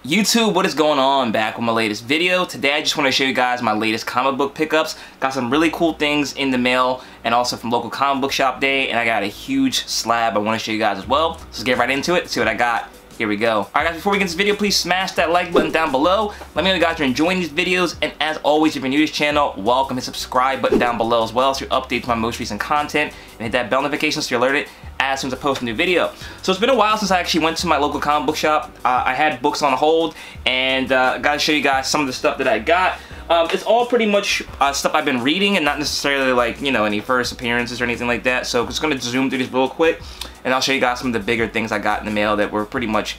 YouTube, what is going on? Back with my latest video. Today I just want to show you guys my latest comic book pickups. Got some really cool things in the mail and also from local comic book shop day, and I got a huge slab I want to show you guys as well. So let's get right into it, see what I got. Here we go. Alright guys, before we get into this video, please smash that like button down below. Let me know you guys are enjoying these videos, and as always, if you're new to this channel, welcome. Hit subscribe button down below as well so you're updated to my most recent content, and hit that bell notification so you're alerted as soon as I post a new video. So it's been a while since I actually went to my local comic book shop. I had books on hold, and gotta show you guys some of the stuff that I got. It's all pretty much stuff I've been reading and not necessarily like, you know, any first appearances or anything like that. So I'm just gonna zoom through this real quick and I'll show you guys some of the bigger things I got in the mail that were pretty much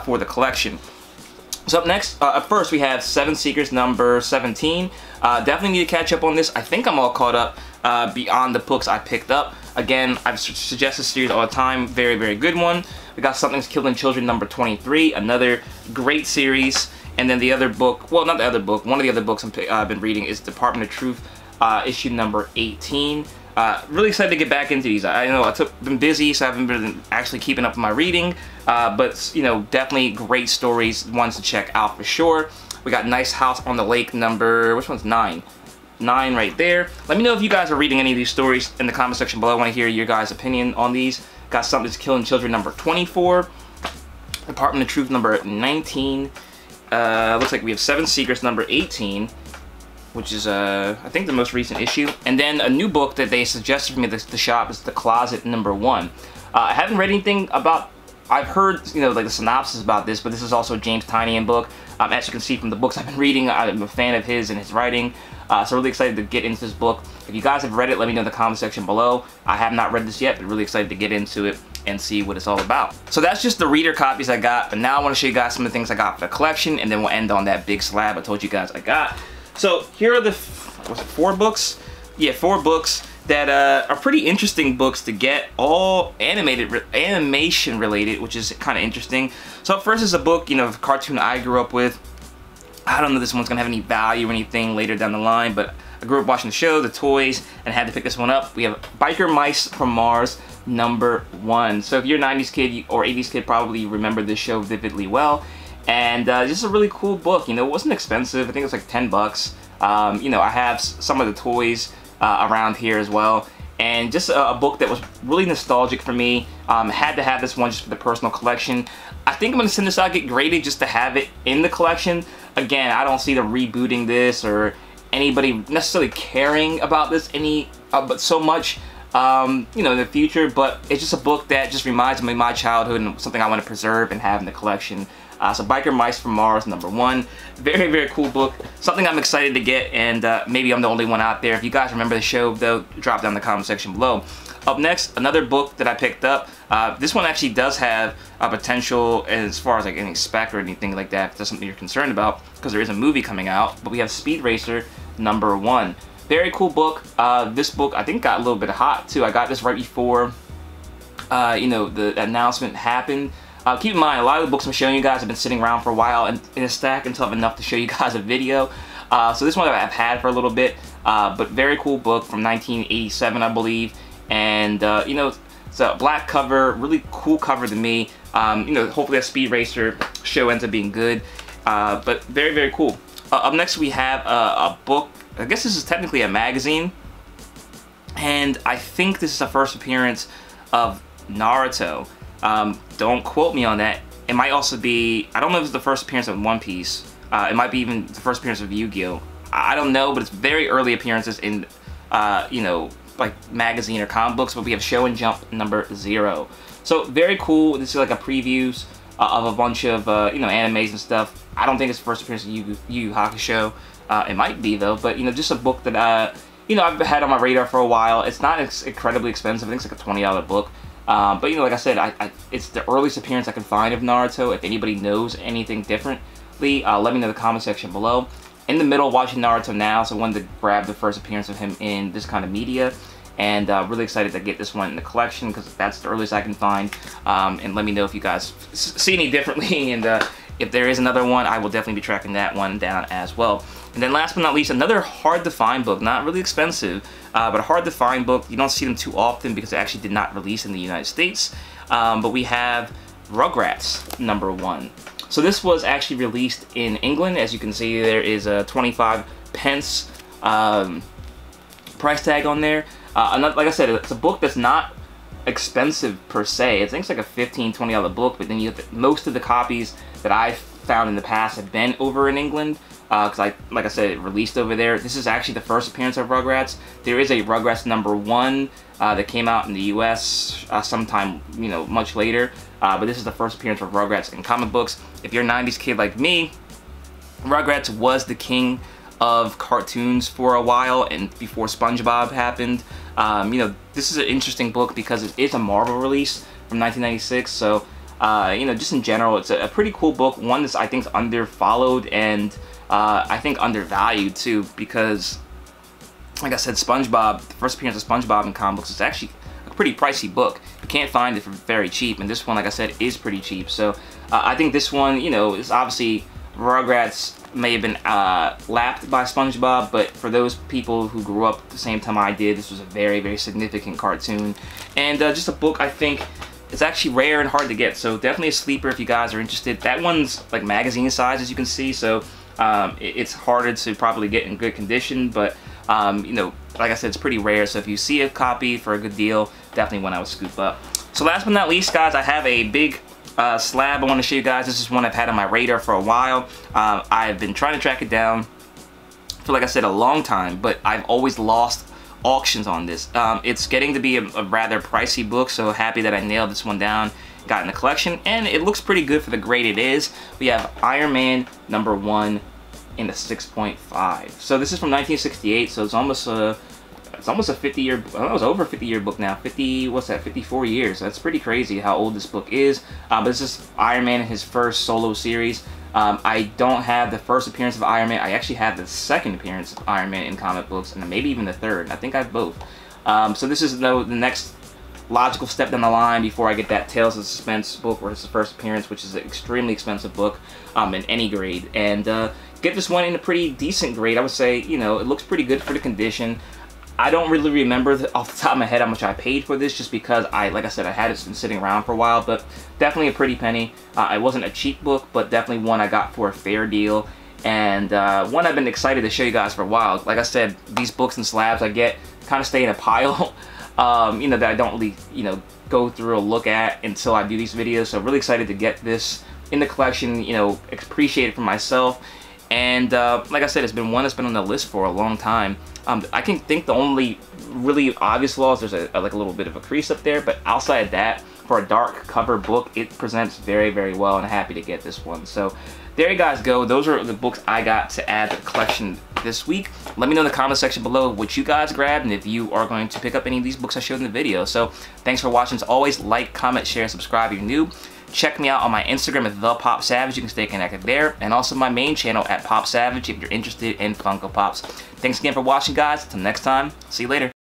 for the collection. So up next, up first we have Seven Secrets number 17. Definitely need to catch up on this. I think I'm all caught up beyond the books I picked up. Again, I've suggested this series all the time. Very, very good one. We got Something's Killing Children number 23. Another great series. And then the other book, well, not the other book, one of the other books I've been reading is Department of Truth, issue number 18. Really excited to get back into these. I know I've been busy, so I haven't been actually keeping up with my reading. But, you know, definitely great stories, ones to check out for sure. We got Nice House on the Lake number, which one's 9? 9 right there. Let me know if you guys are reading any of these stories in the comment section below. I want to hear your guys' opinion on these. Got Something's Killing Children number 24. Department of Truth number 19. Looks like we have Seven Secrets number 18, which is I think the most recent issue. And then a new book that they suggested for me at the shop is The Closet number 1. I haven't read anything about, I've heard, you know, like the synopsis about this, but this is also a James Tynion book. As you can see from the books I've been reading, I'm a fan of his and his writing. So really excited to get into this book. If you guys have read it, let me know in the comment section below. I have not read this yet, but really excited to get into it and see what it's all about. So that's just the reader copies I got, but now I want to show you guys some of the things I got for the collection, and then we'll end on that big slab I told you guys I got. So here are the, was it 4 books? Yeah, 4 books that are pretty interesting books to get, all animation related, which is kind of interesting. So up first is a book, you know, a cartoon I grew up with. I don't know if this one's gonna have any value or anything later down the line, but I grew up watching the show, the toys, and had to pick this one up. We have Biker Mice from Mars number 1. So if you're a 90s kid or 80s kid, probably remember this show vividly well. And this is a really cool book. You know, it wasn't expensive. I think it was like 10 bucks. You know, I have some of the toys around here as well. And just a book that was really nostalgic for me. Had to have this one just for the personal collection. I think I'm going to send this out, get graded just to have it in the collection. Again, I don't see them rebooting this or anybody necessarily caring about this but so much, you know, in the future. But it's just a book that just reminds me of my childhood and something I want to preserve and have in the collection. So Biker Mice from Mars number 1. Very, very cool book. Something I'm excited to get, and maybe I'm the only one out there. If you guys remember the show, though, drop down in the comment section below. Up next, another book that I picked up. This one actually does have a potential as far as like any spec or anything like that, if that's something you're concerned about, because there is a movie coming out. But we have Speed Racer number 1. Very cool book. This book I think got a little bit hot too. I got this right before you know, the announcement happened. Keep in mind, a lot of the books I'm showing you guys have been sitting around for a while and in a stack until I have enough to show you guys a video. So this one I've had for a little bit, but very cool book from 1987, I believe. And you know, it's a black cover, really cool cover to me. You know, hopefully that Speed Racer show ends up being good. But very, very cool. Up next we have a book. I guess this is technically a magazine, and I think this is the first appearance of Naruto. Don't quote me on that. It might also be, I don't know if it's the first appearance of One Piece. It might be even the first appearance of Yu-Gi-Oh! I don't know, but it's very early appearances in, you know, like magazine or comic books. But we have Show and Jump number 0. So very cool. This is like a previews of a bunch of, you know, animes and stuff. I don't think it's the first appearance of Yu Yu Hakusho. It might be though, but you know, just a book that, you know, I've had on my radar for a while. It's not incredibly expensive. I think it's like a $20 book. But you know, like I said, it's the earliest appearance I can find of Naruto. If anybody knows anything differently, let me know in the comment section below. In the middle, watching Naruto now, so I wanted to grab the first appearance of him in this kind of media. And really excited to get this one in the collection because that's the earliest I can find. And let me know if you guys see any differently. And if there is another one, I will definitely be tracking that one down as well. And then last but not least, another hard to find book. Not really expensive, but a hard to find book. You don't see them too often because they actually did not release in the United States. But we have Rugrats number 1. So this was actually released in England. As you can see, there is a 25 pence price tag on there. Like I said, it's a book that's not expensive per se. I think it's like a $15–20 book, but then you have most of the copies that I've found in the past have been over in England, because like I said, it released over there. This is actually the first appearance of Rugrats. There is a Rugrats #1 that came out in the US sometime, you know, much later, but this is the first appearance of Rugrats in comic books. If you're a 90s kid like me, Rugrats was the king of cartoons for a while, and before SpongeBob happened. You know, this is an interesting book because it is a Marvel release from 1996, so you know, just in general, it's a pretty cool book, one that I think is under-followed and I think undervalued too, because like I said, SpongeBob, the first appearance of SpongeBob in comic books is actually a pretty pricey book. You can't find it for very cheap, and this one, like I said, is pretty cheap. So I think this one, you know, is obviously Rugrats may have been lapped by SpongeBob, but for those people who grew up at the same time I did, this was a very, very significant cartoon, and just a book I think it's actually rare and hard to get, so definitely a sleeper if you guys are interested. That one's like magazine size, as you can see, so it's harder to probably get in good condition, but you know, like I said, it's pretty rare, so if you see a copy for a good deal, definitely one I would scoop up. So last but not least, guys, I have a big slab I want to show you guys. This is one I've had on my radar for a while. I've been trying to track it down for, like I said, a long time, but I've always lost auctions on this. It's getting to be a rather pricey book, so happy that I nailed this one down, got in the collection, and it looks pretty good for the grade it is. We have Iron Man #1 in a 6.5. So this is from 1968, so it's almost a 50-year, well, it's over a 50-year book now. 54 years. That's pretty crazy how old this book is. But this is Iron Man in his first solo series. I don't have the first appearance of Iron Man. I actually have the second appearance of Iron Man in comic books, and maybe even the third. I think I have both. So this is the next logical step down the line before I get that Tales of Suspense book, where it's the first appearance, which is an extremely expensive book in any grade. And get this one in a pretty decent grade. I would say, you know, it looks pretty good for the condition. I don't really remember off the top of my head how much I paid for this, just because like I said, I had it been sitting around for a while, but definitely a pretty penny. It wasn't a cheap book, but definitely one I got for a fair deal, and one I've been excited to show you guys for a while. Like I said, these books and slabs I get kind of stay in a pile, you know, that I don't really, you know, go through or look at until I do these videos. So really excited to get this in the collection, you know, appreciate it for myself. And like I said, it's been one that's been on the list for a long time. I can think the only really obvious flaws, there's like a little bit of a crease up there, but outside that, for a dark cover book, it presents very, very well, and I'm happy to get this one. So there you guys go. Those are the books I got to add to the collection this week. Let me know in the comment section below what you guys grabbed, and if you are going to pick up any of these books I showed in the video. So thanks for watching. As always, like, comment, share, subscribe if you're new. Check me out on my Instagram at ThePopSavage. You can stay connected there. And also my main channel at PopSavage if you're interested in Funko Pops. Thanks again for watching, guys. Until next time, see you later.